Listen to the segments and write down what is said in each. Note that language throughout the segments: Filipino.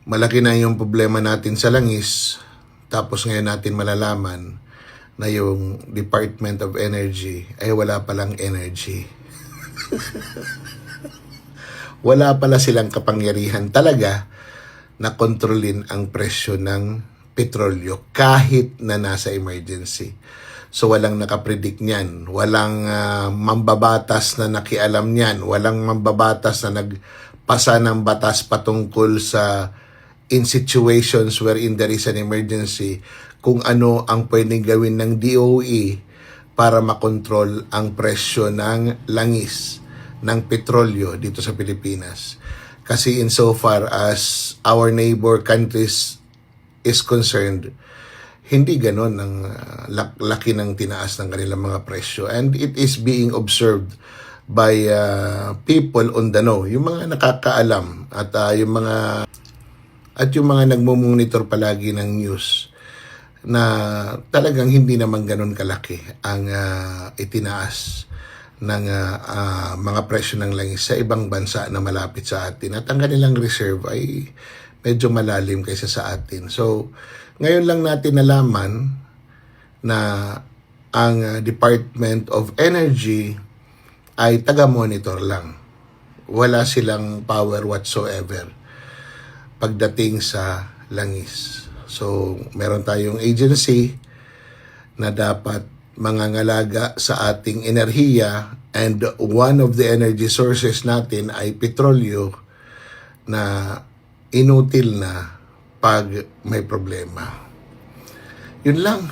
malaki na yung problema natin sa langis, tapos ngayon natin malalaman na yung Department of Energy ay wala palang energy. Wala pala silang kapangyarihan talaga na kontrolin ang presyo ng petrolyo kahit na nasa emergency. So walang nakapredict niyan, walang mambabatas na nakialam niyan, walang mambabatas na nagpasa ng batas patungkol sa in situations wherein there is an emergency kung ano ang pwedeng gawin ng DOE para makontrol ang presyo ng langis, ng petrolyo dito sa Pilipinas. Kasi insofar as our neighbor countries is concerned, hindi ganon ang laki ng tinaas ng kanilang mga presyo. And it is being observed by people on the know, yung mga nakakaalam at yung mga nagmo-monitor palagi ng news na talagang hindi naman ganon kalaki ang itinaas ng mga presyo ng langis sa ibang bansa na malapit sa atin. At ang kanilang reserve ay medyo malalim kaysa sa atin. So, ngayon lang natin nalaman na ang Department of Energy ay taga-monitor lang. Wala silang power whatsoever pagdating sa langis. So, meron tayong agency na dapat mangangalaga sa ating enerhiya, and one of the energy sources natin ay petrolyo na inutil na pag may problema. Yun lang.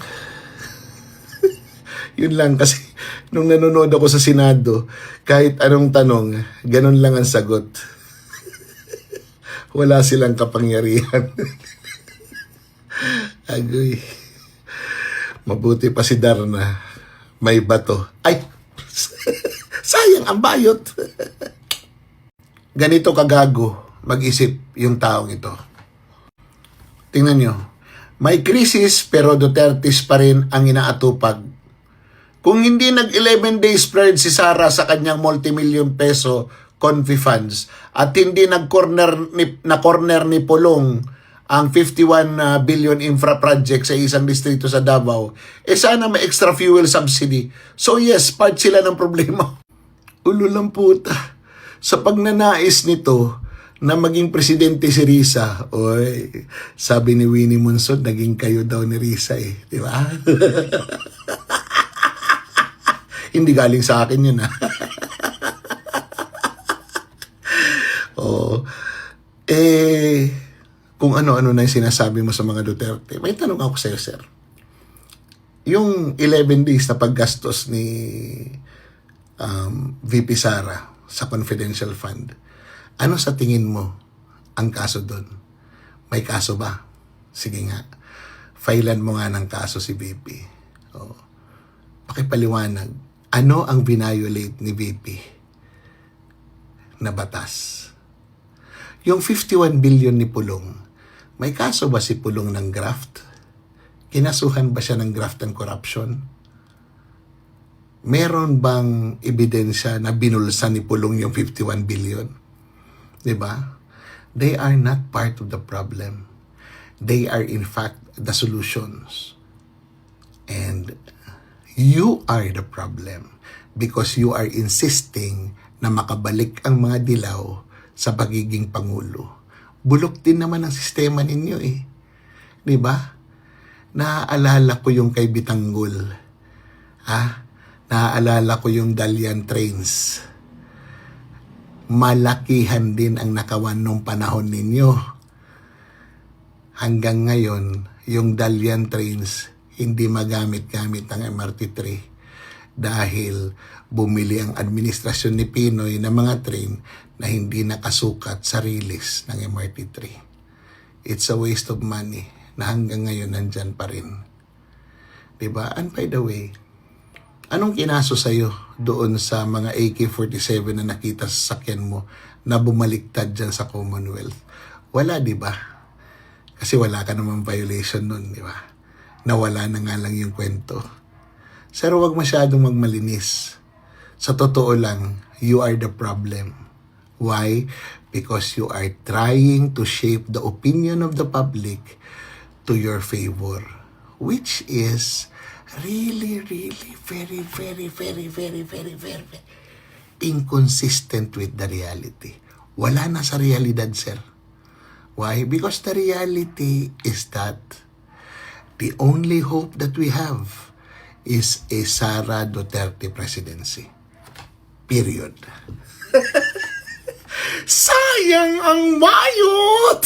Yun lang kasi nung nanonood ako sa Senado, kahit anong tanong, ganun lang ang sagot. Wala silang kapangyarihan. Agoy. Mabuti pa si Darna, may bato. Ay! Sayang ang bayot. Ganito kagago mag-isip yung taong ito. Tingnan nyo. May krisis pero Duterte's pa rin ang inaatupag. Kung hindi nag-11 days spread si Sara sa kanyang multimillion peso confi funds at hindi nag-corner ni Pulong ang 51 billion infra project sa isang distrito sa Davao, sana may extra fuel subsidy. So yes, part sila ng problema. Ulo lang puta. Sa pagnanais nito na maging presidente si Risa, oy, sabi ni Winnie Monson, naging kayo daw ni Risa di ba? Hindi galing sa akin yun kung ano-ano na yung sinasabi mo sa mga Duterte. May tanong ako sa'yo, sir. Yung 11 days na paggastos ni VP Sara sa confidential fund, ano sa tingin mo ang kaso doon? May kaso ba? Sige nga. Filean mo nga ng kaso si VP. Pakipaliwanag. Ano ang violate ni VP na batas? Yung 51 billion ni Pulong, may kaso ba si Pulong ng graft? Kinasuhan ba siya ng graft and corruption? Meron bang ebidensya na binulsa ni Pulong yung 51 billion? Diba? They are not part of the problem. They are in fact the solutions. And you are the problem because you are insisting na makabalik ang mga dilaw sa pagiging Pangulo. Bulok din naman ang sistema ninyo Di ba? Naaalala ko yung kay Bitanggol. Naaalala ko yung Dalian Trains. Malakihan din ang nakawan nung panahon ninyo. Hanggang ngayon, yung Dalian Trains hindi magamit-gamit ang MRT3 dahil bumili ang administrasyon ni Pinoy ng mga train na hindi nakasukat sa release ng MRT3. It's a waste of money na hanggang ngayon nandyan pa rin. Diba? And by the way, anong kinaso sa'yo doon sa mga AK-47 na nakita sa sakyan mo na bumaliktad dyan sa Commonwealth? Wala, diba? Kasi wala ka naman violation nun, diba? Nawala na nga lang yung kwento. Pero wag masyadong magmalinis. Sa totoo lang, you are the problem. Why? because you are trying to shape the opinion of the public to your favor, which is really, really very inconsistent with the reality. Wala na sa realidad, sir. Why? Because the reality is that the only hope that we have is a Sara Duterte presidency. Period. Sayang ang mayot!